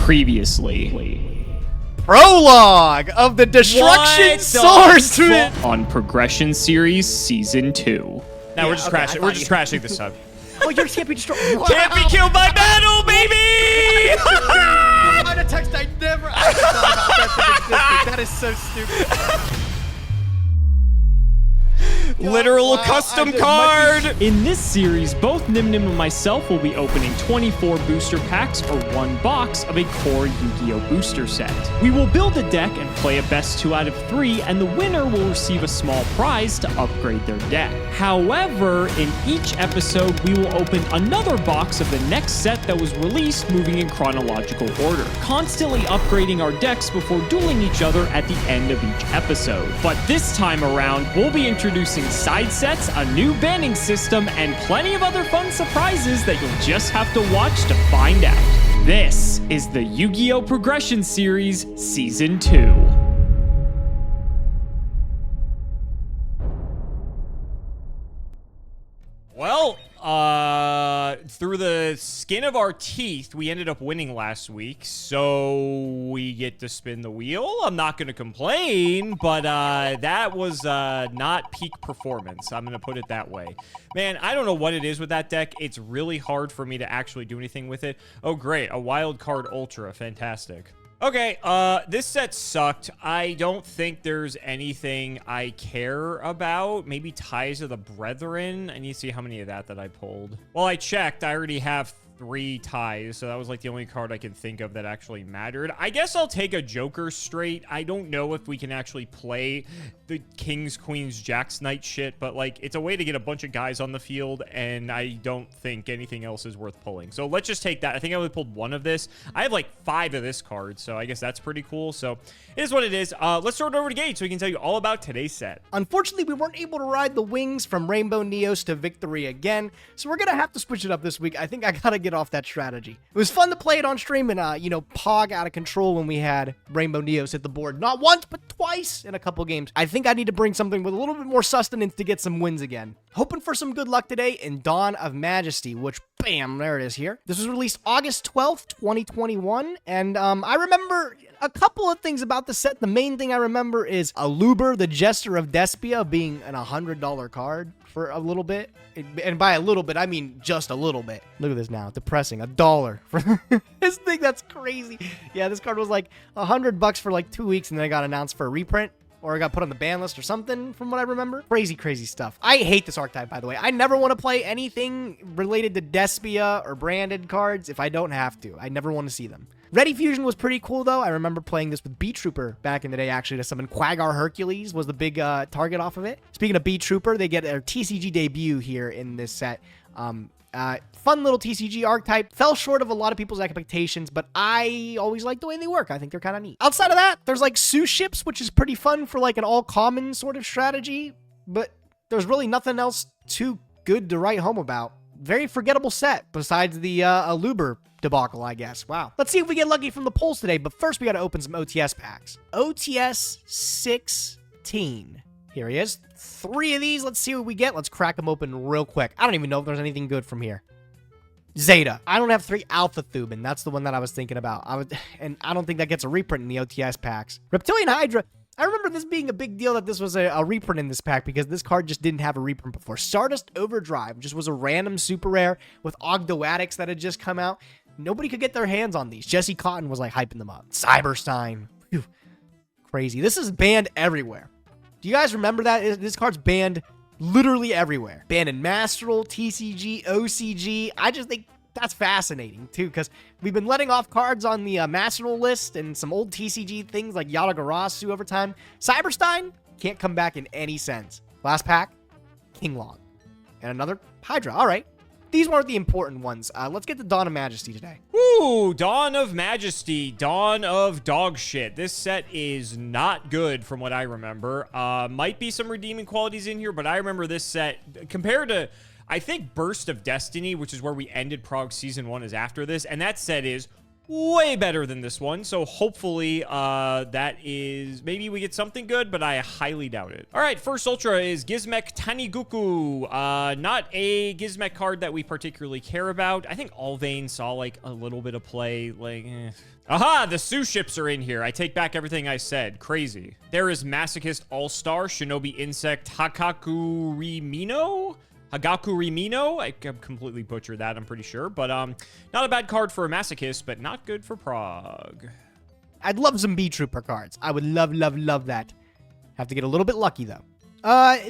Previously. Prologue of the Destruction Swordsman On Progression Series Season 2. Now we're just crashing. We're just crashing this time. Oh, yours can't be destroyed. Can't be killed by battle, baby! Find a text I never thought about that is so stupid. Literal custom card! In this series, both Nyhmnim and myself will be opening 24 booster packs or one box of a core Yu-Gi-Oh! Booster set. We will build a deck and play a best 2 out of 3, and the winner will receive a small prize to upgrade their deck. However, in each episode, we will open another box of the next set that was released, moving in chronological order, constantly upgrading our decks before dueling each other at the end of each episode. But this time around, we'll be introducing side sets, a new banning system, and plenty of other fun surprises that you'll just have to watch to find out. This is the Yu-Gi-Oh! Progression Series Season 2. Well, through the skin of our teeth, we ended up winning last week, so we get to spin the wheel. I'm not going to complain, but that was not peak performance. I'm going to put it that way. Man, I don't know what it is with that deck. It's really hard for me to actually do anything with it. Oh, great. A wild card ultra. Fantastic. Okay, this set sucked. I don't think there's anything I care about. Maybe Ties of the Brethren. I need to see how many of that I pulled. Well, I checked. I already have 3 ties, so that was like the only card I can think of that actually mattered. I guess I'll take a Joker straight. I don't know if we can actually play the Kings, Queens, Jacks, Knight shit, but like it's a way to get a bunch of guys on the field, and I don't think anything else is worth pulling. So let's just take that. I think I only pulled 1 of this. I have like 5 of this card, so I guess that's pretty cool. So it is what it is. Let's throw it over to Gage so he can tell you all about today's set. Unfortunately, we weren't able to ride the wings from Rainbow Neos to victory again, so we're gonna have to switch it up this week. I think I gotta get off that strategy. It was fun to play it on stream and pog out of control when we had Rainbow Neos hit the board not once but twice in a couple games. I think I need to bring something with a little bit more sustenance to get some wins again. Hoping for some good luck today in Dawn of Majesty, which bam, there it is here. This was released August 12th, 2021, and I remember a couple of things about the set. The main thing I remember is Aluber, the Jester of Despia, being an $100 card for a little bit. And by a little bit, I mean just a little bit. Look at this now. Depressing. $1 for this thing. That's crazy. Yeah, this card was like $100 for like 2 weeks, and then it got announced for a reprint. Or it got put on the ban list or something, from what I remember. Crazy, crazy stuff. I hate this archetype, by the way. I never want to play anything related to Despia or branded cards if I don't have to. I never want to see them. Ready Fusion was pretty cool, though. I remember playing this with Beat-Trooper back in the day, actually, to summon Quaggar Hercules was the big target off of it. Speaking of Beat-Trooper, they get their TCG debut here in this set. Fun little TCG archetype. Fell short of a lot of people's expectations, but I always like the way they work. I think they're kind of neat. Outside of that, there's like Sue ships, which is pretty fun for like an all-common sort of strategy, but there's really nothing else too good to write home about. Very forgettable set, besides the Aluber debacle, I guess. Wow. Let's see if we get lucky from the polls today, but first we got to open some OTS packs. OTS 16. Here he is. 3 of these. Let's see what we get. Let's crack them open real quick. I don't even know if there's anything good from here. Zeta. I don't have 3 Alpha Thuban. That's the one that I was thinking about. And I don't think that gets a reprint in the OTS packs. Reptilian Hydra. I remember this being a big deal that this was a reprint in this pack because this card just didn't have a reprint before. Stardust Overdrive just was a random super rare with Ogdoadics that had just come out. Nobody could get their hands on these. Jesse Cotton was like hyping them up. Cyberstein. Whew. Crazy. This is banned everywhere. Do you guys remember that? This card's banned literally everywhere. Banned in Masteral, TCG, OCG. I just think that's fascinating, too, because we've been letting off cards on the Masteral list and some old TCG things like Yatagarasu over time. Cyberstein can't come back in any sense. Last pack, Kinglong. And another Hydra. All right. These weren't the important ones. Let's get to Dawn of Majesty today. Ooh, Dawn of Majesty, Dawn of Dog Shit. This set is not good from what I remember. Might be some redeeming qualities in here, but I remember this set compared to, I think, Burst of Destiny, which is where we ended Prog Season 1 is after this, and that set is way better than this one. So hopefully that is, maybe we get something good, but I highly doubt it. All right, first Ultra is Gizmek Taniguku. Not a Gizmek card that we particularly care about. I think Alvain saw like a little bit of play, like, Aha, the Sue ships are in here. I take back everything I said. Crazy. There is Masochist All-Star, Shinobi Insect Hagakurimino? Hagakurimino? I completely butchered that, I'm pretty sure. But not a bad card for a Masochist, but not good for Prague. I'd love some B-Trooper cards. I would love, love, love that. Have to get a little bit lucky, though.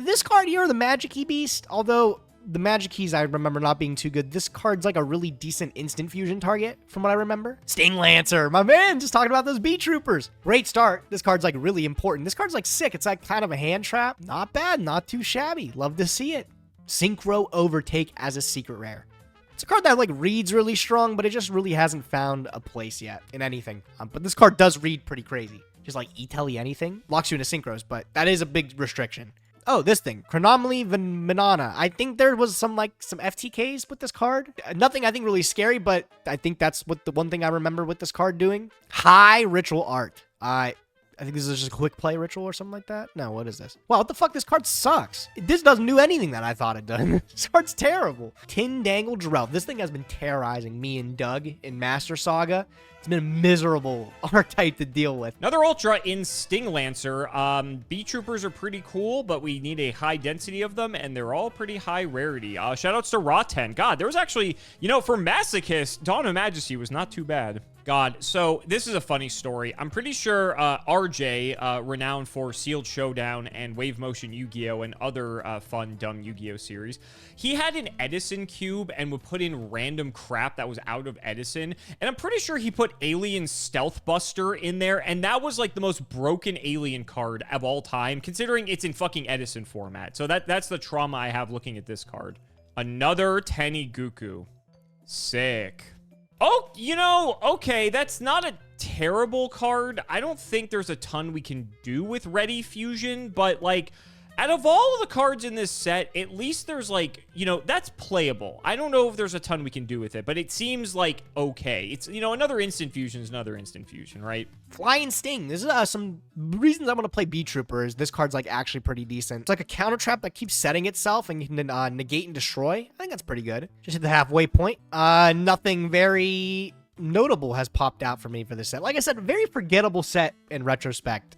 This card here, the Magic Key Beast, although the Magic Keys I remember not being too good, this card's like a really decent instant fusion target, from what I remember. Sting Lancer, my man, just talking about those B-Troopers. Great start. This card's like really important. This card's like sick. It's like kind of a hand trap. Not bad, not too shabby. Love to see it. Synchro Overtake as a secret rare. It's a card that like reads really strong, but it just really hasn't found a place yet in anything. But this card does read pretty crazy. Just like E-Telly anything. Locks you into synchros, but that is a big restriction. Oh, this thing. Chronomaly Venana. I think there was some FTKs with this card. Nothing I think really scary, but I think that's what the one thing I remember with this card doing. High Ritual Art. I think this is just a quick play ritual or something like that. No, what is this? Wow, what the fuck? This card sucks. This doesn't do anything that I thought it done. This card's terrible. Tin Dangle Jarrell. This thing has been terrorizing me and Doug in Master Saga. It's been a miserable archetype to deal with. Another Ultra in Sting Lancer. B-Troopers are pretty cool, but we need a high density of them, and they're all pretty high rarity. Shoutouts to Raw10. God, there was actually, you know, for Masochist, Dawn of Majesty was not too bad. God, so this is a funny story. I'm pretty sure RJ, renowned for Sealed Showdown and Wave Motion Yu-Gi-Oh! And other fun, dumb Yu-Gi-Oh! Series, he had an Edison cube and would put in random crap that was out of Edison. And I'm pretty sure he put Alien Stealth Buster in there, and that was like the most broken alien card of all time, considering it's in fucking Edison format. So that's the trauma I have looking at this card. Another Taniguku. Sick. Oh, you know, okay, that's not a terrible card. I don't think there's a ton we can do with Ready Fusion, but, like, out of all of the cards in this set, at least there's, like, you know, that's playable. I don't know if there's a ton we can do with it, but it seems, like, okay. It's, you know, another Instant Fusion is another Instant Fusion, right? Flying Sting. This is some reasons I want to play B-Trooper is this card's, like, actually pretty decent. It's like a counter trap that keeps setting itself and you can negate and destroy. I think that's pretty good. Just hit the halfway point. Nothing very notable has popped out for me for this set. Like I said, very forgettable set in retrospect.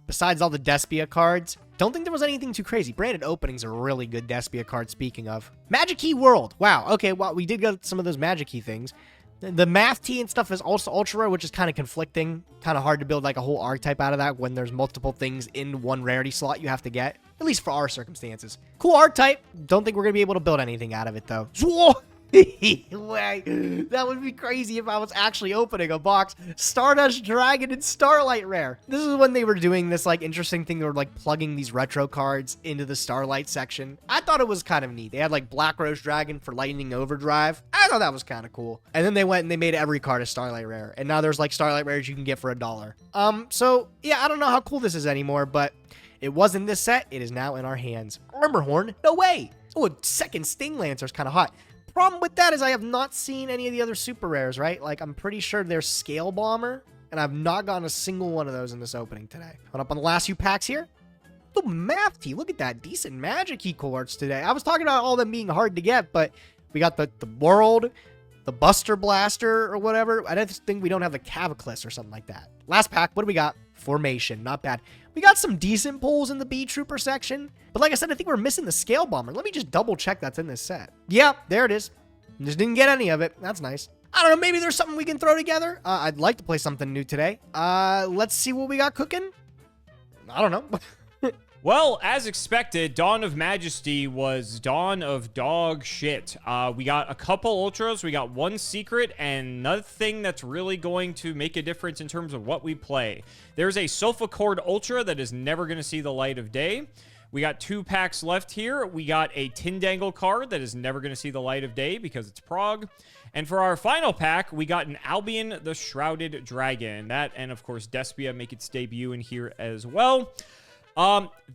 Besides all the Despia cards, don't think there was anything too crazy. Branded Opening's a really good Despia card, speaking of. Magic Key World. Wow, okay, well, we did get some of those Magic Key things. The Math T and stuff is also ultra rare, which is kind of conflicting. Kind of hard to build like a whole archetype out of that when there's multiple things in one rarity slot you have to get. At least for our circumstances. Cool archetype. Don't think we're going to be able to build anything out of it, though. That would be crazy if I was actually opening a box. Stardust Dragon and Starlight Rare. This is when they were doing this like interesting thing. They were like plugging these retro cards into the Starlight section. I thought it was kind of neat. They had like Black Rose Dragon for Lightning Overdrive. I thought that was kind of cool. And then they went and they made every card a Starlight Rare. And now there's like Starlight Rares you can get for $1. So yeah, I don't know how cool this is anymore, but it was in this set. It is now in our hands. Armor Horn? No way. Oh, a second Sting Lancer is kind of hot. Problem with that is I have not seen any of the other super rares, right? Like, I'm pretty sure there's Scale Bomber, and I've not gotten a single one of those in this opening today. Coming up on the last few packs here. The Math T, look at that. Decent Magic Key cards today. I was talking about all them being hard to get, but we got the World, the Buster Blaster, or whatever. I don't think we don't have the Caviclus or something like that. Last pack, what do we got? Formation, not bad. We got some decent pulls in the B-Trooper section. But like I said, I think we're missing the Scale Bomber. Let me just double check that's in this set. Yeah, there it is. Just didn't get any of it. That's nice. I don't know, maybe there's something we can throw together. I'd like to play something new today. Let's see what we got cooking. I don't know. Well, as expected, Dawn of Majesty was Dawn of dog shit. We got a couple Ultras, we got one Secret, and nothing that's really going to make a difference in terms of what we play. There's a Sofa Cord Ultra that is never going to see the light of day. We got 2 packs left here. We got a Tindangle card that is never going to see the light of day because it's Prague. And for our final pack, we got an Albion the Shrouded Dragon. That, and of course, Despia make its debut in here as well.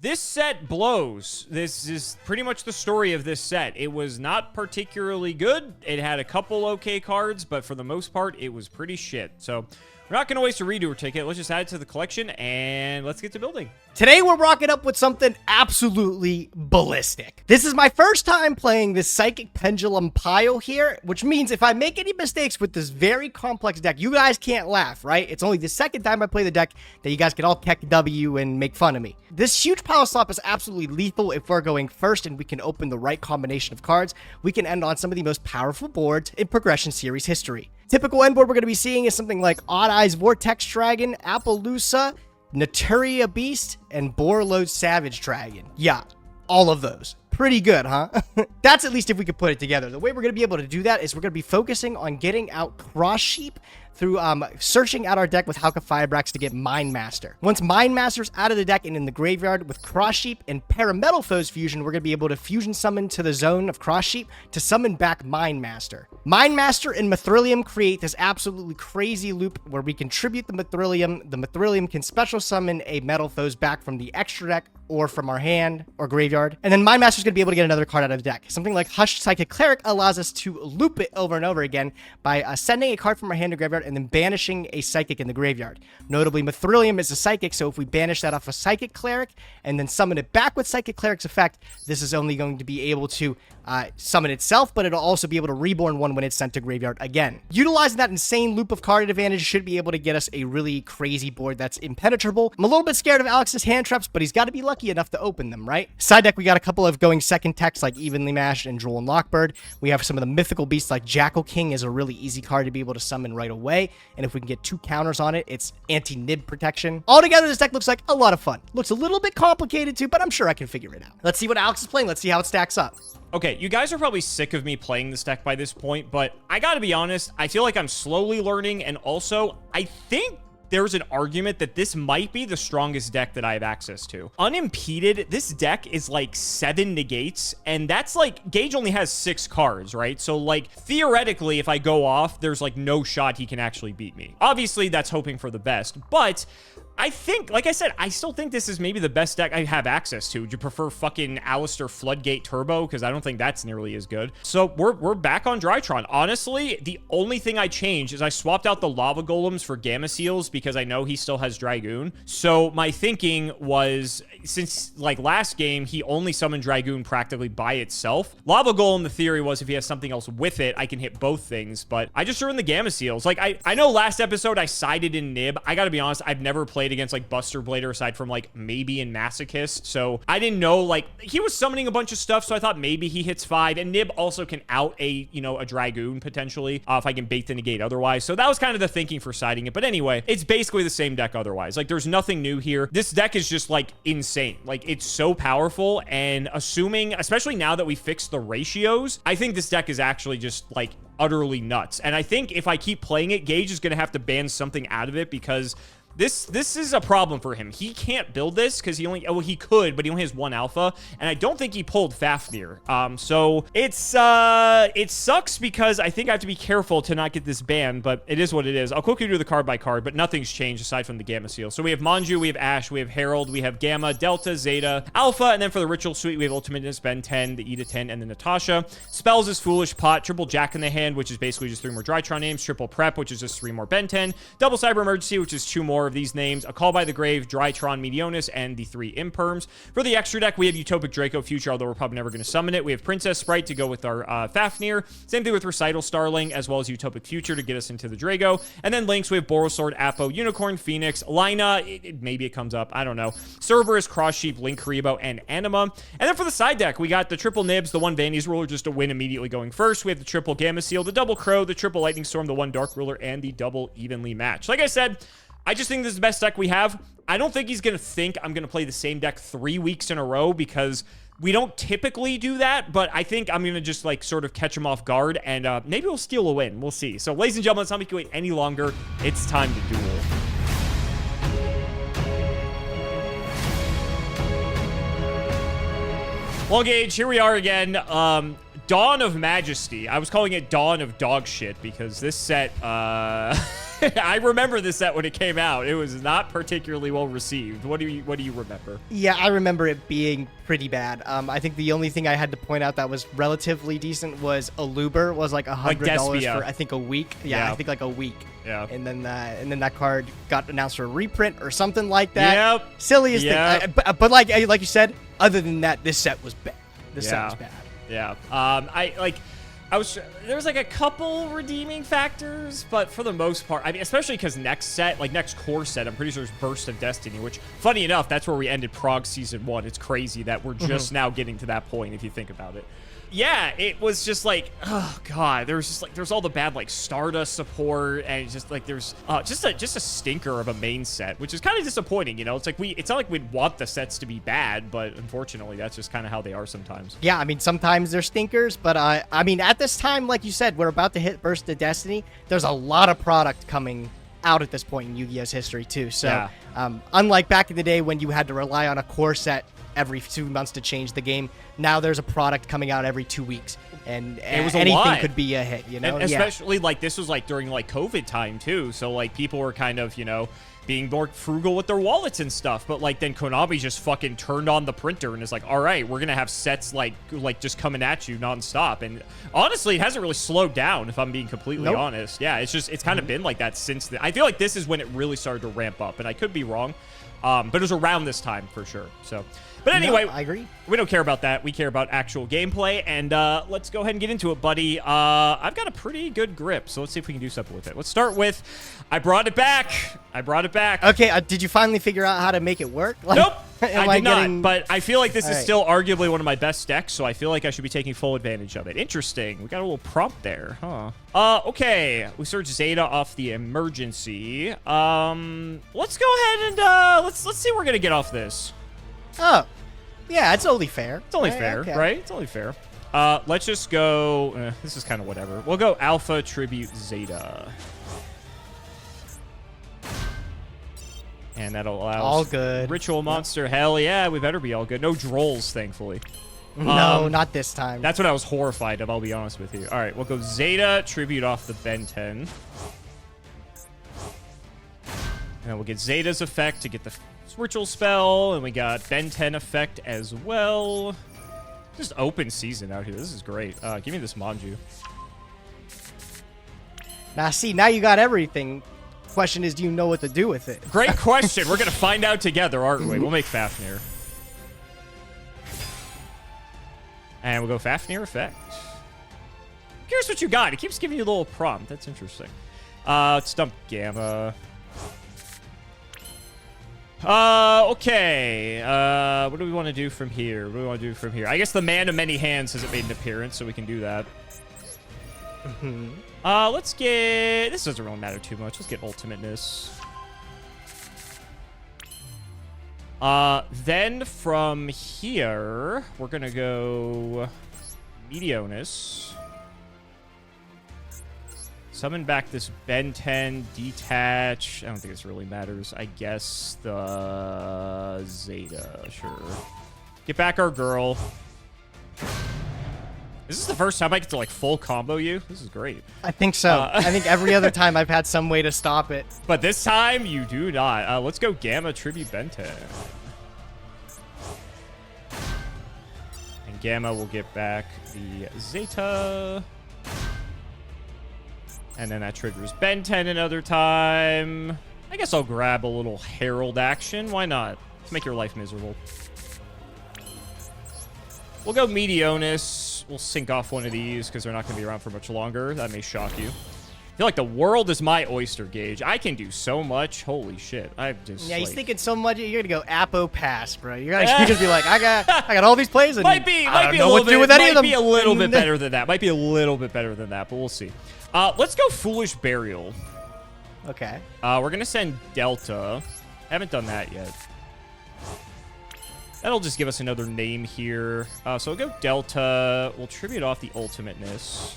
This set blows. This is pretty much the story of this set. It was not particularly good. It had a couple okay cards, but for the most part, it was pretty shit. So we're not going to waste a redo ticket. Let's just add it to the collection, and let's get to building. Today, we're rocking up with something absolutely ballistic. This is my first time playing this Psychic Pendulum pile here, which means if I make any mistakes with this very complex deck, you guys can't laugh, right? It's only the second time I play the deck that you guys can all keck W and make fun of me. This huge pile slop is absolutely lethal if we're going first and we can open the right combination of cards. We can end on some of the most powerful boards in Progression Series history. Typical end board we're going to be seeing is something like Odd Eyes Vortex Dragon, Appaloosa, Naturia Beast, and Borload Savage Dragon. Yeah, all of those. Pretty good, huh? That's at least if we could put it together. The way we're going to be able to do that is we're going to be focusing on getting out Cross Sheep through searching out our deck with Halka Firebrax to get Mind Master. Once Mind Master's out of the deck and in the graveyard with Cross Sheep and Parametalfoes Fusion, we're going to be able to fusion summon to the zone of Cross Sheep to summon back Mind Master. Mind Master and Mithrilium create this absolutely crazy loop where we contribute the Mithrilium. The Mithrilium can special summon a Metalfoes back from the extra deck or from our hand or graveyard. And then Mind Master's going to be able to get another card out of the deck. Something like Hushed Psychic Cleric allows us to loop it over and over again by sending a card from our hand to graveyard and then banishing a Psychic in the graveyard. Notably, Mithrilium is a Psychic, so if we banish that off a Psychic Cleric and then summon it back with Psychic Cleric's effect, this is only going to be able to summon itself, but it'll also be able to reborn one when it's sent to graveyard again. Utilizing that insane loop of card advantage should be able to get us a really crazy board that's impenetrable. I'm a little bit scared of Alex's hand traps, but he's got to be lucky enough to open them, right? Side deck, we got a couple of going second techs like Evenly Mashed and Droll and Lockbird. We have some of the mythical beasts like Jackal King is a really easy card to be able to summon right away, and if we can get 2 counters on it, it's anti-nib protection. Altogether, this deck looks like a lot of fun. Looks a little bit complicated too, but I'm sure I can figure it out. Let's see what Alex is playing. Let's see how it stacks up. Okay, you guys are probably sick of me playing this deck by this point, but I gotta be honest, I feel like I'm slowly learning, and also, I think there's an argument that this might be the strongest deck that I have access to. Unimpeded, this deck is like 7 negates, and that's like, Gage only has 6 cards, right? So like, theoretically, if I go off, there's like no shot he can actually beat me. Obviously, that's hoping for the best, but I think, like I said, I still think this is maybe the best deck I have access to. Would you prefer fucking Alistair Floodgate Turbo? Because I don't think that's nearly as good. So we're back on Drytron. Honestly, the only thing I changed is I swapped out the Lava Golems for Gamma Seals because I know he still has Dragoon. So my thinking was, since like last game, he only summoned Dragoon practically by itself. Lava Golem, the theory was if he has something else with it, I can hit both things. But I just threw in the Gamma Seals. Like, I know last episode I sided in Nib. I gotta be honest, I've never played against like Buster Blader aside from like maybe in Masochist, so I didn't know, like, he was summoning a bunch of stuff, so I thought maybe he hits 5, and Nib also can out a, you know, a Dragoon potentially if I can bait the negate otherwise. So that was kind of the thinking for siding it. But anyway, it's basically the same deck otherwise. Like, there's nothing new here. This deck is just like insane. Like, it's so powerful, and assuming, especially now that we fixed the ratios, I think this deck is actually just like utterly nuts. And I think if I keep playing it, Gage is gonna have to ban something out of it because this is a problem for him. He can't build this because he only, well, he could, but he only has 1 alpha, and I don't think he pulled Fafnir. So it's it sucks because I think I have to be careful to not get this banned, but it is what it is. I'll quickly do the card by card, but nothing's changed aside from the Gamma Seal. So we have Manju, we have Ash, we have Herald, we have Gamma, Delta, Zeta, Alpha, and then for the Ritual Suite, we have Ultimateness, Ben 10, the Eda 10, and the Natasha. Spells is Foolish Pot, Triple Jack in the Hand, which is basically just 3 more Drytron names, Triple Prep, which is just 3 more Ben 10, Double Cyber Emergency, which is 2 more of these names, A Call by the Grave, Drytron, Meteonis, and the 3 Imperms. For the extra deck, we have Utopic Draco Future, although we're probably never going to summon it. We have Princess Sprite to go with our Fafnir. Same thing with Recital Starling, as well as Utopic Future to get us into the Drago. And then links, we have Borosword, Apo, Unicorn, Phoenix, Lina, maybe it comes up, I don't know. Cerberus, Cross Sheep, Link, Karibo, and Anima. And then for the side deck, we got the triple Nibs, the 1 Vandy's Ruler just to win immediately going first. We have the triple Gamma Seal, the double Crow, the triple Lightning Storm, the 1 Dark Ruler, and the double Evenly Matched. Like I said, I just think this is the best deck we have. I don't think he's going to think I'm going to play the same deck 3 weeks in a row because we don't typically do that, but I think I'm going to just like sort of catch him off guard and maybe we'll steal a win. We'll see. So ladies and gentlemen, let's not make you wait any longer. It's time to duel. Well, Gage, here we are again. Dawn of Majesty. I was calling it Dawn of Dog Shit because this set, I remember this set when it came out. It was not particularly well received. What do you remember? Yeah, I remember it being pretty bad. I think the only thing I had to point out that was relatively decent was Aluber was like $100 for I think a week. Yeah, I think like a week. Yeah. And then that card got announced for a reprint or something like that. Yep. Silliest thing. But like you said, other than that, this set was bad. This set was bad. Yeah. There was like a couple redeeming factors, but for the most part, I mean, especially because next core set, I'm pretty sure it's Burst of Destiny, which, funny enough, that's where we ended Prague Season 1. It's crazy that we're just now getting to that point, if you think about it. Yeah, it was just like, oh god, there's all the bad like Stardust support, and just like there's just a stinker of a main set, which is kind of disappointing. You know, it's not like we'd want the sets to be bad, but unfortunately, that's just kind of how they are sometimes. Yeah, I mean sometimes they're stinkers, but I mean at this time, like you said, we're about to hit Burst of Destiny. There's a lot of product coming out at this point in Yu-Gi-Oh's history too. So unlike back in the day when you had to rely on a core set every 2 months to change the game, now there's a product coming out every 2 weeks, and it was anything could be a hit, you know. And especially like this was like during like COVID time too, so like people were kind of, you know, being more frugal with their wallets and stuff. But like then Konami just fucking turned on the printer and is like, all right, we're gonna have sets like just coming at you nonstop. And honestly, it hasn't really slowed down, if I'm being completely honest. Yeah, it's kind of been like that since then. I feel like this is when it really started to ramp up, and I could be wrong, but it was around this time for sure. So. But anyway, I agree. We don't care about that. We care about actual gameplay, and let's go ahead and get into it, buddy. I've got a pretty good grip, so let's see if we can do something with it. Let's start with, I brought it back. Okay, did you finally figure out how to make it work? Like, nope, I did not, but I feel like this is still arguably one of my best decks, so I feel like I should be taking full advantage of it. Interesting. We got a little prompt there, huh? Okay, we search Zeta off the emergency. Let's go ahead and, let's see what we're gonna get off this. Oh, yeah, it's only fair. It's only fair, right? It's only fair. Let's just go, this is kind of whatever. We'll go Alpha Tribute Zeta. And that'll allow all good. Ritual Monster. Hell yeah, we better be all good. No Drolls, thankfully. No, not this time. That's what I was horrified of, I'll be honest with you. All right, we'll go Zeta Tribute off the Ben 10. And then we'll get Zeta's effect to get the Ritual spell, and we got Ben 10 effect as well. Just open season out here. This is great. Give me this Manju. Now you got everything. Question is, do you know what to do with it? Great question. We're gonna find out together, aren't we? We'll make Fafnir. And we'll go Fafnir effect. Here's what you got. It keeps giving you a little prompt. That's interesting. Let's dump Gamma. Okay. What do we want to do from here? I guess the Man of Many Hands hasn't made an appearance, so we can do that. Let's get... This doesn't really matter too much. Let's get Ultimateness. Then from here, we're gonna go Meteonus. Summon back this Ben 10, detach. I don't think this really matters. I guess the Zeta, sure. Get back our girl. Is this the first time I get to like full combo you? This is great. I think so. I think every other time I've had some way to stop it. But this time you do not. Let's go Gamma Tribute Ben 10. And Gamma will get back the Zeta. And then that triggers Ben 10 another time. I guess I'll grab a little Herald action. Why not? Let's make your life miserable. We'll go Meteonus. We'll sink off one of these because they're not going to be around for much longer. That may shock you. I feel like the world is my oyster, Gage. I can do so much. Holy shit. I've just he's thinking so much. You're going to go Apo pass, bro. You're going to be like, I got all these plays. And might be a little bit better than that. Might be a little bit better than that, but we'll see. Let's go Foolish Burial. Okay. We're going to send Delta. Haven't done that yet. That'll just give us another name here. So we'll go Delta. We'll tribute off the Ultimateness.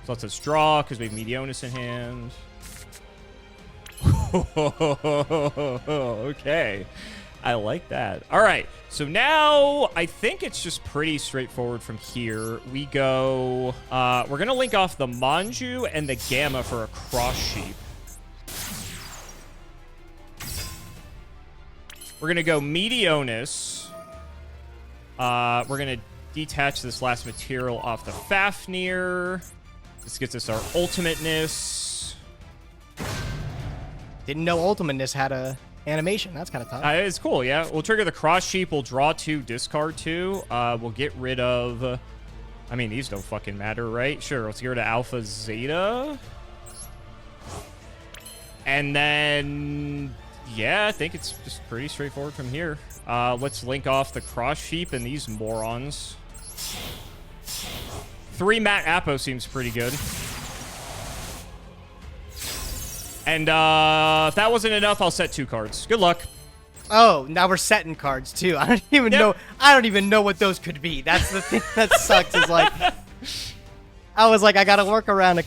So let's us draw because we have Meteonus in hand. Okay. I like that. All right, so now I think it's just pretty straightforward from here. We go, we're going to link off the Manju and the Gamma for a cross sheep. We're going to go Meteonis. We're going to detach this last material off the Fafnir. This gets us our ultimateness. Didn't know ultimateness had a animation. That's kind of tough. It's cool, yeah. We'll trigger the cross sheep. We'll draw 2, discard 2. We'll get rid of... I mean, these don't fucking matter, right? Sure, let's get rid of Alpha Zeta. And then... yeah, I think it's just pretty straightforward from here. Let's link off the cross sheep and these morons. 3 Mat Apo seems pretty good. And if that wasn't enough, I'll set 2 cards. Good luck. Oh, now we're setting cards too. I don't even know. I don't even know what those could be. That's the thing that sucks. Is like, I was like, I gotta work around a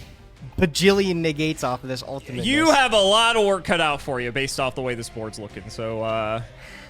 bajillion negates off of this ultimate. You have a lot of work cut out for you based off the way this board's looking. So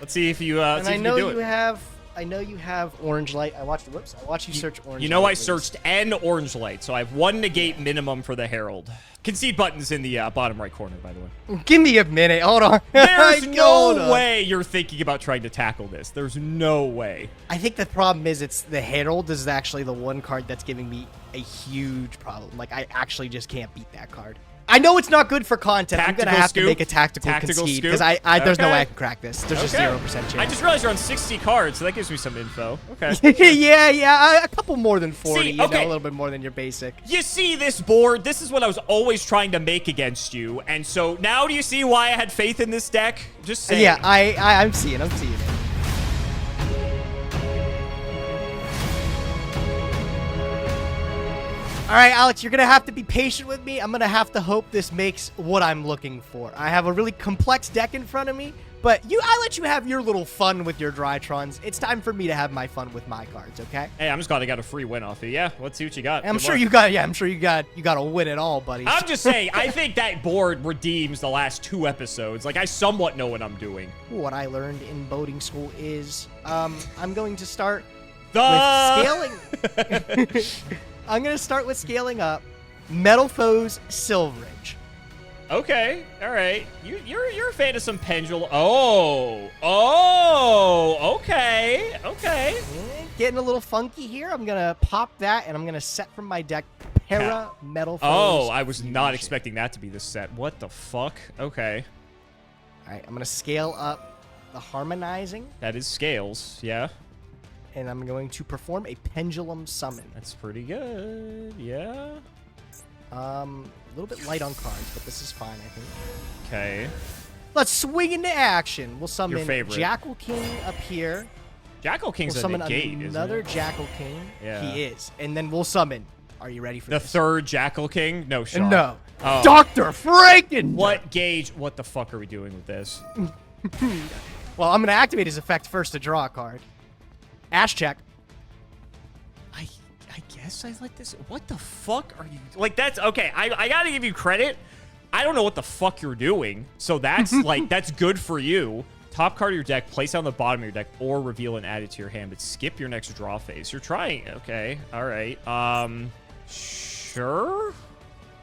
let's see if you. And I know you have. I know you have orange light. I watched. Whoops! I watched you search orange. You know, light I searched an orange light, so I have 1 negate minimum for the Herald. Concede buttons in the bottom right corner, by the way. Give me a minute. Hold on. There's no way you're thinking about trying to tackle this. There's no way. I think the problem is it's the Herald is actually the one card that's giving me a huge problem. Like, I actually just can't beat that card. I know it's not good for content. I'm going to have to make a tactical concede because there's no way I can crack this. There's just 0% chance. I just realized you're on 60 cards, so that gives me some info. Okay. yeah. A couple more than 40. See, you know, a little bit more than your basic. You see this board? This is what I was always trying to make against you. And so now do you see why I had faith in this deck? Just saying. Yeah, I'm seeing it. All right, Alex, you're going to have to be patient with me. I'm going to have to hope this makes what I'm looking for. I have a really complex deck in front of me, but I let you have your little fun with your Drytrons. It's time for me to have my fun with my cards, okay? Hey, I'm just glad I got a free win off you. Yeah, let's see what you got. I'm sure you got to win it all, buddy. I'm just saying, I think that board redeems the last 2 episodes. Like, I somewhat know what I'm doing. What I learned in boating school is I'm going to start with scaling. I'm going to start with scaling up Metal Foes Silverage. Okay, all right. You're a fan of some pendulum. Oh, okay. Getting a little funky here. I'm going to pop that, and I'm going to set from my deck Para Metal Foes. Oh, I was not expecting that to be the set. What the fuck? Okay. All right, I'm going to scale up the Harmonizing. That is scales, yeah. And I'm going to perform a Pendulum Summon. That's pretty good, yeah. A little bit light on cards, but this is fine, I think. Okay. Let's swing into action. We'll summon Your favorite. Jackal King up here. Jackal King's We'll summon a negate, another isn't it? Jackal King. Yeah. He is. And then we'll summon. Are you ready for The this? 3rd Jackal King? No shot. No. Oh. Dr. Franken! What gauge? What the fuck are we doing with this? Well, I'm going to activate his effect first to draw a card. Ash check. I guess I let this... What the fuck are you... Like, that's... Okay, I gotta give you credit. I don't know what the fuck you're doing. So that's, like, that's good for you. Top card of your deck, place it on the bottom of your deck, or reveal and add it to your hand, but skip your next draw phase. You're trying... Okay, all right. Sure?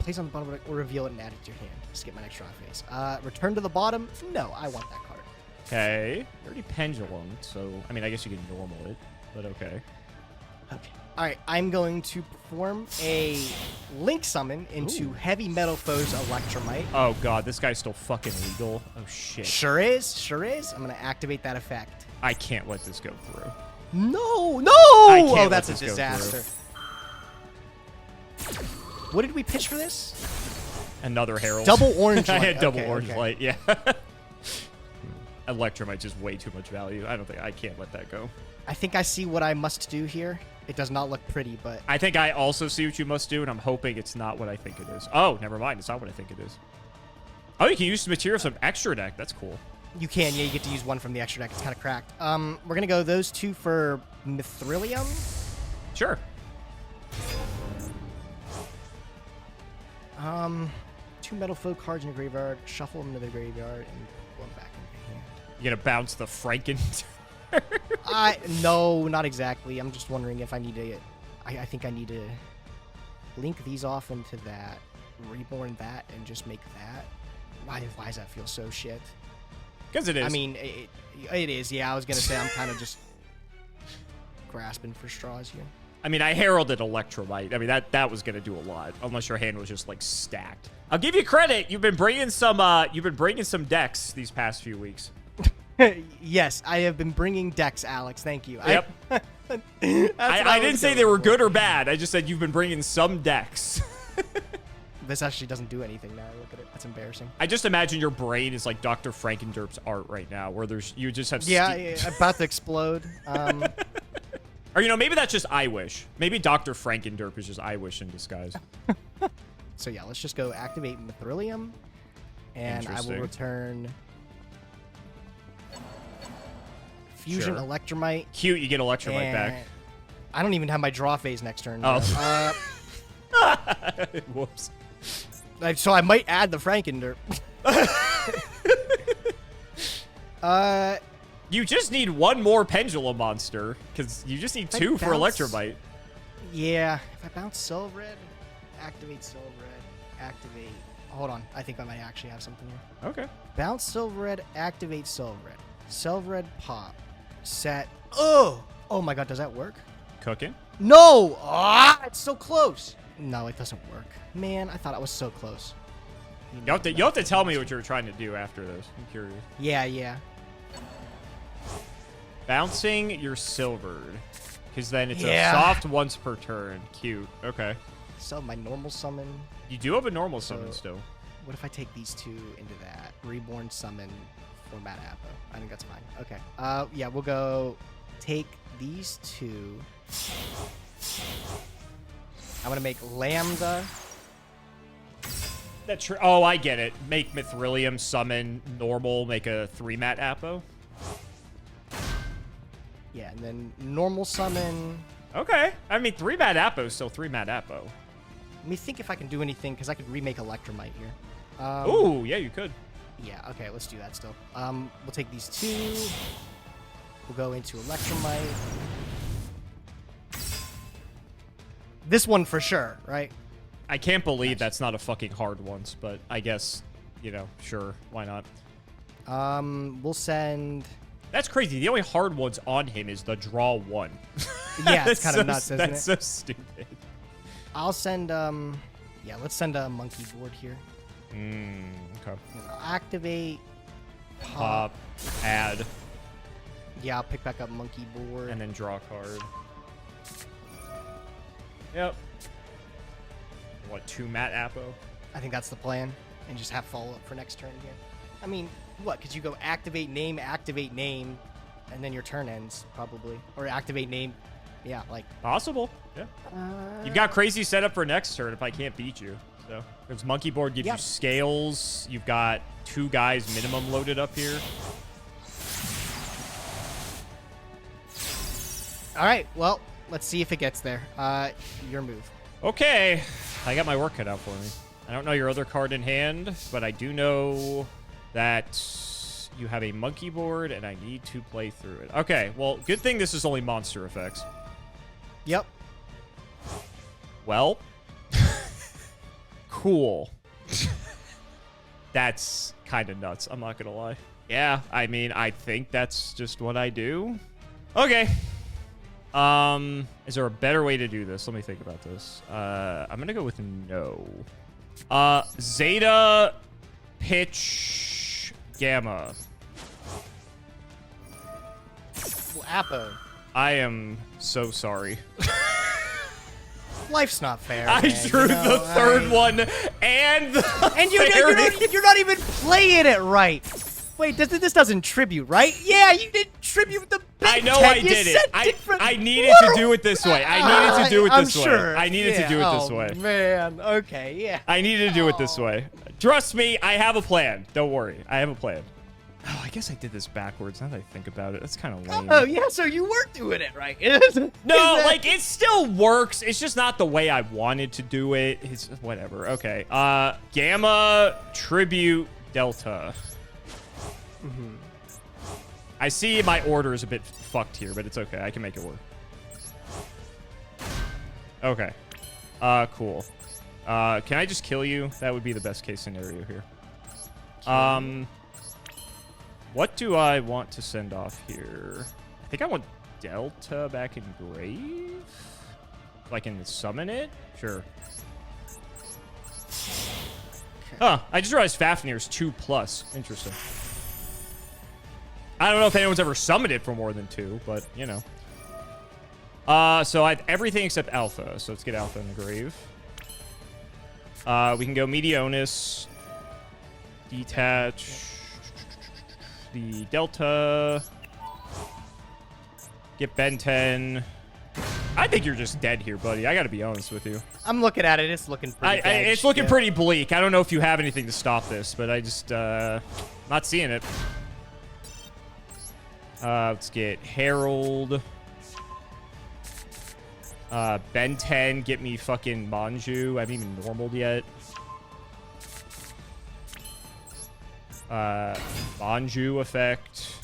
Place on the bottom of it or reveal it and add it to your hand. Skip my next draw phase. Return to the bottom. No, I want that card. Okay. You already pendulum, so... I mean, I guess you can normal it, but okay. Okay. All right, I'm going to perform a Link Summon into Heavy Metal Foes Electromite. Oh, God, this guy's still fucking legal. Oh, shit. Sure is. I'm going to activate that effect. I can't let this go through. No! Oh, that's a disaster. What did we pitch for this? Another Herald. Double orange light. I had double orange okay. light, yeah. Electromite is way too much value. I can't let that go. I think I see what I must do here. It does not look pretty, but... I think I also see what you must do, and I'm hoping it's not what I think it is. Oh, never mind. It's not what I think it is. Oh, you can use material from extra deck. That's cool. You can, yeah. You get to use one from the extra deck. It's kind of cracked. We're going to go those 2 for Mithrilium. Sure. 2 Metal Foe cards in the graveyard. Shuffle them to the graveyard and put them back in the hand. You gonna bounce the Franken? No, not exactly. I'm just wondering if I need to. I think I need to link these off into that, reborn that, and just make that. Why does that feel so shit? Because it is. I mean, it is. Yeah, I was gonna say I'm kind of just grasping for straws here. I mean, I heralded Electrolyte. I mean, that was gonna do a lot, unless your hand was just like stacked. I'll give you credit. You've been bringing some decks these past few weeks. Yes, I have been bringing decks, Alex. Thank you. Yep. I didn't say they were good or bad. I just said you've been bringing some decks. This actually doesn't do anything now. Look at it. That's embarrassing. I just imagine your brain is like Dr. Frankenderp's art right now, where you just have yeah, about to explode. Or, you know, maybe that's just I Wish. Maybe Dr. Frankenderp is just I Wish in disguise. So, yeah, let's just go activate Mithrilium. And I will return Fusion Electromite. Cute, you get Electromite back. I don't even have my draw phase next turn. Oh. Whoops. So I might add the Frankenderp. You just need one more Pendulum monster, because you just need two for Electromite. Yeah, if I bounce Silvered, activate Silvered, activate... Hold on, I think I might actually have something here. Okay. Bounce Silvered, activate Silvered. Silvered, pop. Set. Oh my god, does that work? Cooking? No! Ah, it's so close. No, it doesn't work. Man, I thought I was so close. You have to tell me what you were trying to do after this. I'm curious. Yeah. Bouncing your Silvered. Because then it's a soft once per turn. Cute. Okay. So my normal summon. You do have a normal summon still. What if I take these two into that? Reborn summon format Appo. I think that's fine. Okay. Yeah, we'll go take these two. I'm going to make Lambda. That's true. Oh, I get it. Make Mithrilium, summon, normal, make a 3-mat Appo. Yeah, and then normal summon. Okay. I mean, 3-mat Appo is still 3-mat Appo. Let me think if I can do anything, because I could remake Electromite here. Ooh, yeah, you could. Yeah, okay, let's do that still. We'll take these two. We'll go into Electromite. This one for sure, right? I can't believe that's not a fucking hard once, but I guess, you know, sure, why not? We'll send... That's crazy. The only hard ones on him is the draw one. Yeah, it's kind of nuts, isn't it? That's so stupid. I'll send, yeah, let's send a monkey board here. Okay. Activate. Pop. Add. Yeah, I'll pick back up monkey board. And then draw a card. Yep. What, 2-mat Appo? I think that's the plan. And just have follow-up for next turn here. I mean, what? Because you go activate name, and then your turn ends, probably. Or activate name. Yeah, like... Possible. Yeah. You've got crazy setup for next turn if I can't beat you. So, because monkey board gives you scales. You've got 2 guys minimum loaded up here. All right, well, let's see if it gets there. Your move. Okay. I got my work cut out for me. I don't know your other card in hand, but I do know that you have a monkey board, and I need to play through it. Okay, well, good thing this is only monster effects. Yep. Well, cool. That's kind of nuts. I'm not going to lie. Yeah, I mean, I think that's just what I do. Okay. Is there a better way to do this? Let me think about this. I'm going to go with no. Zeta, pitch, gamma. Well, Appo. I am so sorry. Life's not fair. I drew the third one and the and you're not even playing it right. Wait, this doesn't tribute, right? Yeah, you did tribute the big I know Ted. I did it. I needed to do it this way. I needed to do it this way. Sure. I needed to do it this way. Man, okay, yeah. I needed to do it this way. Trust me, I have a plan. Don't worry. I have a plan. Oh, I guess I did this backwards now that I think about it. That's kind of lame. Oh, yeah, so you were doing it right. No, like, it still works. It's just not the way I wanted to do it. It's whatever. Okay. Gamma, tribute, delta. I see my order is a bit fucked here, but it's okay. I can make it work. Okay. Cool. Can I just kill you? That would be the best case scenario here. What do I want to send off here? I think I want Delta back in Grave. I can summon it? Sure. Huh. I just realized Fafnir's 2+. Interesting. I don't know if anyone's ever summoned it for more than 2, but, you know. So I have everything except Alpha. So let's get Alpha in the grave. We can go Meteonis. Detach. The Delta. Get Ben 10. I think you're just dead here, buddy. I gotta be honest with you. I'm looking at it. It's looking pretty bad. It's looking pretty bleak. I don't know if you have anything to stop this, but I just, not seeing it. Let's get Herald. Ben 10, get me fucking Manju. I haven't even normaled yet. Manju effect.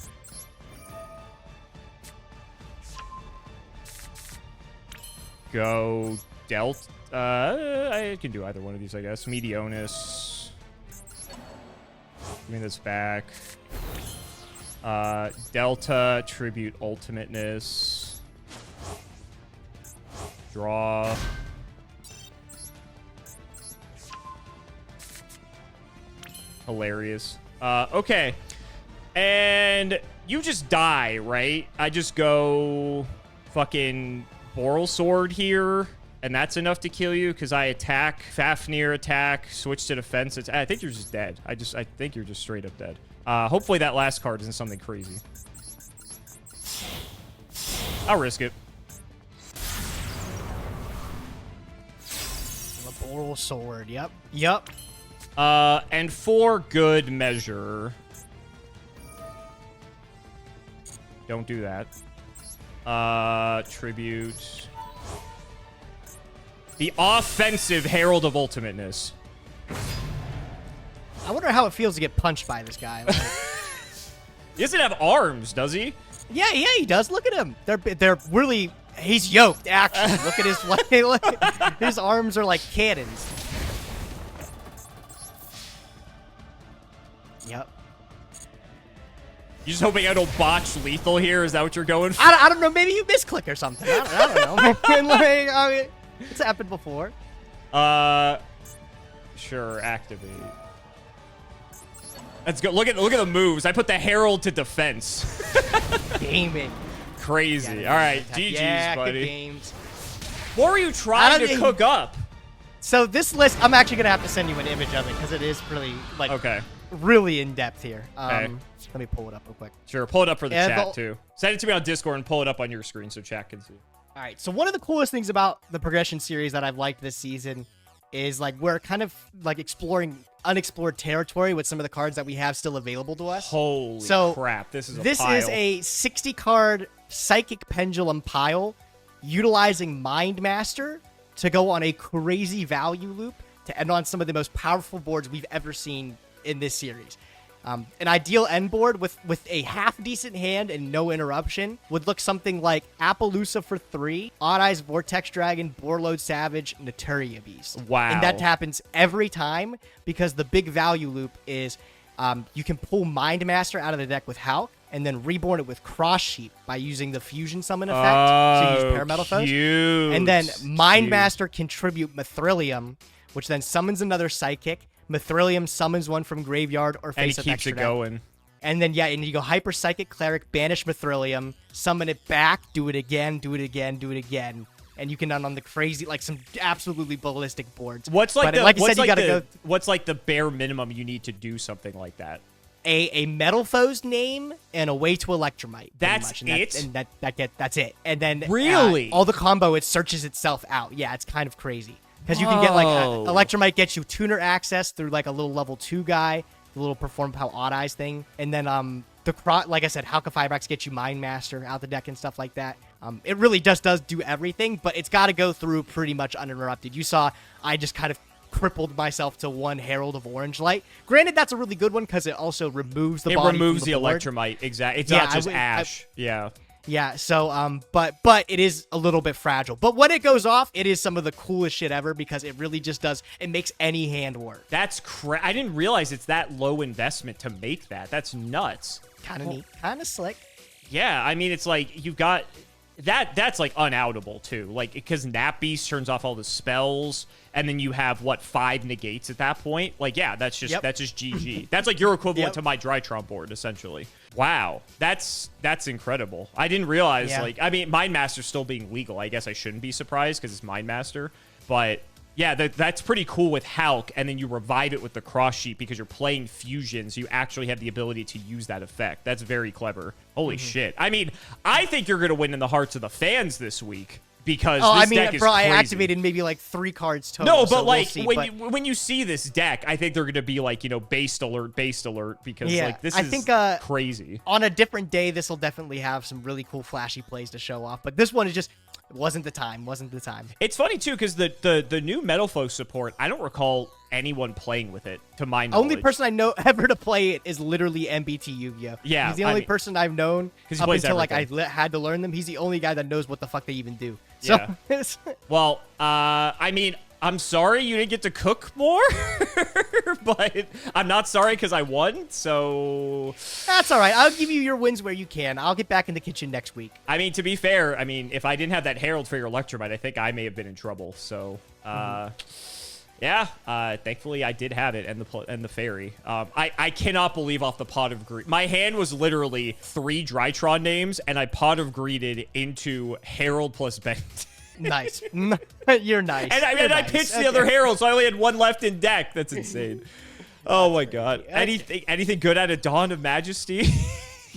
Go Delta. I can do either one of these, I guess. Meteonis. Give me this back. Delta, Tribute Ultimateness. Draw. Hilarious. Okay. And you just die, right? I just go fucking Boral Sword here, and that's enough to kill you because I attack, Fafnir attack, switch to defense. I think you're just dead. I think you're just straight up dead. Hopefully that last card isn't something crazy. I'll risk it. The Boral Sword. Yep. Yep. And for good measure, don't do that. Tribute. The offensive Herald of Ultimateness. I wonder how it feels to get punched by this guy. Like, He doesn't have arms, does he? yeah, he does. Look at him. They're really. He's yoked. Actually, look at his look. His arms are like cannons. Yep. You just hoping I don't botch lethal here? Is that what you're going for? I don't know. Maybe you misclick or something. I don't know. Like, I mean, it's happened before. Sure. Activate. Let's go. Look at the moves. I put the Herald to defense. Gaming. Crazy. Yeah, All right, GG's, yeah, buddy. good games. What were you trying to cook up? So this list, I'm actually gonna have to send you an image of it because it is really like really in depth here. Okay. Let me pull it up real quick. Sure, pull it up for the Yeah, chat too. Send it to me on Discord and pull it up on your screen so chat can see. All right. So one of the coolest things about the progression series that I've liked this season is like we're kind of like exploring unexplored territory with some of the cards that we have still available to us. Holy crap! This is a 60 card Psychic Pendulum pile utilizing Mind Master to go on a crazy value loop to end on some of the most powerful boards we've ever seen in this series. An ideal end board with a half-decent hand and no interruption would look something like Appaloosa for 3, Odd Eyes Vortex Dragon, Borload Savage, Naturia Beast. Wow. And that happens every time because the big value loop is you can pull Mind Master out of the deck with Hulk and then reborn it with Cross Sheep by using the Fusion Summon effect. So you use Parametalphos. And then Mind Master contribute Mithrilium, which then summons another Psychic. Mithrilium summons one from graveyard or face and up keeps extra it deck. going. And then, and you go Hyper Psychic Cleric, banish Mithrilium, summon it back, do it again, do it again, do it again. And you can end on the crazy, like some absolutely ballistic boards. What's like the, what's like the bare minimum you need to do something like that? A Metalfoes name and a way to Electromite. That's it? That's it. And then really? All the combo, it searches itself out. Yeah, it's kind of crazy. Because you can get, like, Electromite gets you tuner access through, like, a little level 2 guy, the little Perform Pow Odd Eyes thing. And then, like I said, Halka Fibrax gets you Mind Master out the deck and stuff like that. It really just does do everything, but it's got to go through pretty much uninterrupted. You saw I just kind of crippled myself to one Herald of Orange Light. Granted, that's a really good one because it also removes the It body removes from the board. electromite. Exactly. It's not just ash. Yeah. Yeah, so, but it is a little bit fragile. But when it goes off, it is some of the coolest shit ever because it really just does, it makes any hand work. That's I didn't realize it's that low investment to make that. That's nuts. Kind of neat, kind of slick. Yeah, I mean, it's like you've got that's like unoutable too. Like, because Nap Beast turns off all the spells, and then you have what, 5 negates at that point. Like, yeah, that's just GG. That's like your equivalent to my Drytron board, essentially. Wow, that's incredible. I didn't realize. Like, I mean, Mind Master's still being legal. I guess I shouldn't be surprised because it's Mind Master, but. Yeah, that's pretty cool with Hulk, and then you revive it with the cross sheet because you're playing fusion, so you actually have the ability to use that effect. That's very clever. Holy shit. I mean, I think you're going to win in the hearts of the fans this week because this deck is bro, crazy. I activated maybe like 3 cards total. No, but so like, we'll see, when you see this deck, I think they're going to be like, you know, based alert, because like this is crazy. On a different day, this will definitely have some really cool flashy plays to show off, but this one is just... wasn't the time. It's funny, too, because the new Metal Foe support, I don't recall anyone playing with it, to my knowledge. Only person I know ever to play it is literally MBT Yu-Gi-Oh! Yeah. He's the only person I've known up until, like, I had to learn them. He's the only guy that knows what the fuck they even do. So, yeah. Well, I mean... I'm sorry you didn't get to cook more, but I'm not sorry because I won, so... That's all right. I'll give you your wins where you can. I'll get back in the kitchen next week. I mean, to be fair, I mean, if I didn't have that Herald for your Electromite, I think I may have been in trouble, so... Yeah, thankfully I did have it and the fairy. I cannot believe off the Pot of Greed. My hand was literally 3 Drytron names, and I Pot of Greeded into Herald plus Bent. Nice. You're nice. And I pitched the other Herald, so I only had 1 left in deck. That's insane. Oh my god. Anything good out of Dawn of Majesty?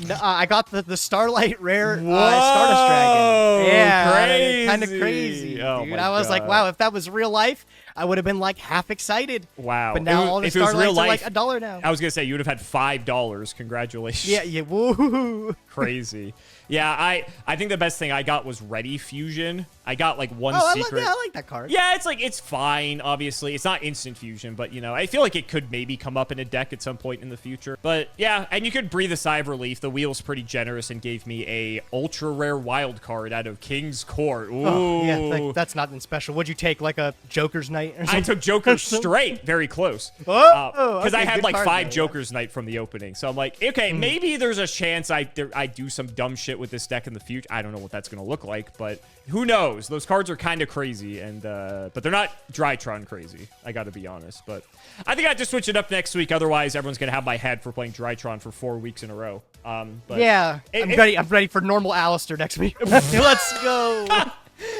No, I got the Starlight Rare Stardust Whoa, Dragon. Yeah, crazy. kind of crazy, Oh dude. my I was God. like, wow, if that was real life, I would have been like half excited. Wow. But now all the if it was real Starlights life, are like $1 now. I was gonna say you would have had $5. Congratulations. Yeah, woo. Crazy. Yeah, I think the best thing I got was Ready Fusion. I got like one secret. I like that card. Yeah, it's fine, obviously. It's not instant fusion, but you know, I feel like it could maybe come up in a deck at some point in the future. But yeah, and you could breathe a sigh of relief. The wheel's pretty generous and gave me a ultra rare wild card out of King's Court. Ooh. Oh, yeah, like, that's nothing special. What'd you take, like a Joker's Knight or something? I took Joker's straight, very close. Because I had like 5 Joker's Knight from the opening. So I'm like, okay, maybe there's a chance I do some dumb shit with this deck in the future. I don't know what that's going to look like, but who knows? Those cards are kind of crazy, and but they're not Drytron crazy. I got to be honest. But I think I have to switch it up next week. Otherwise, everyone's going to have my head for playing Drytron for 4 weeks in a row. But yeah, I'm ready for normal Alistair next week. Let's go.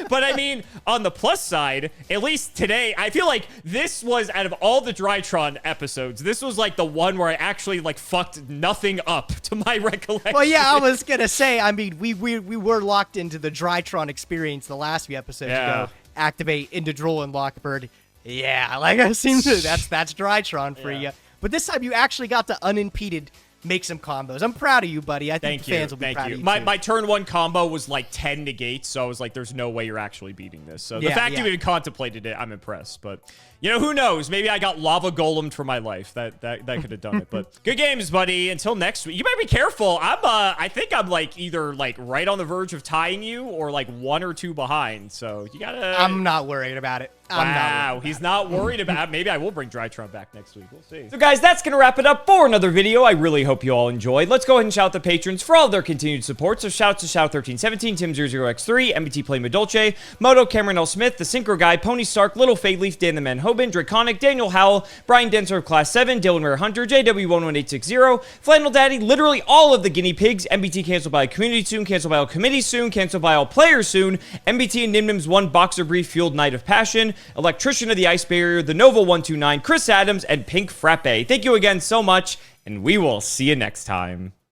But I mean, on the plus side, at least today, I feel like this was, out of all the Drytron episodes, this was like the one where I actually like fucked nothing up to my recollection. Well, yeah, I was gonna say, I mean, we were locked into the Drytron experience the last few episodes ago. Activate into Droll and Lockbird. Yeah, like I seem to. That's Drytron for you. But this time you actually got to unimpeded make some combos. I'm proud of you, buddy. I think the fans will be proud of you. My turn 1 combo was like 10 negates, so I was like, there's no way you're actually beating this. So the fact you even contemplated it, I'm impressed. But, you know, who knows? Maybe I got lava golemed for my life. That could have done it. But good games, buddy. Until next week. You better be careful. I think I'm like either like right on the verge of tying you or like 1 or 2 behind. So you gotta... I'm not worried about it. Wow, he's not worried about it. Maybe I will bring Drytron back next week. We'll see. So guys, that's going to wrap it up for another video. I really hope you all enjoyed. Let's go ahead and shout out the patrons for all of their continued support. So shout out to Shadow1317, Tim00x3, MBT Play Madolce, Moto, Cameron L. Smith, The Synchro Guy, Pony Stark, Little Fadeleaf, Dan the Man Hoban, Draconic, Daniel Howell, Brian Denser of Class 7, Dylan Rare Hunter, JW11860, Flannel Daddy, literally all of the guinea pigs, MBT canceled by a community soon, canceled by all committees soon, canceled by all players soon, MBT and Nyhmnim's 1 Boxer Brief Fueled Night of Passion, Electrician of the Ice Barrier, the Nova 129, Chris Adams, and Pink Frappe. Thank you again so much, and we will see you next time.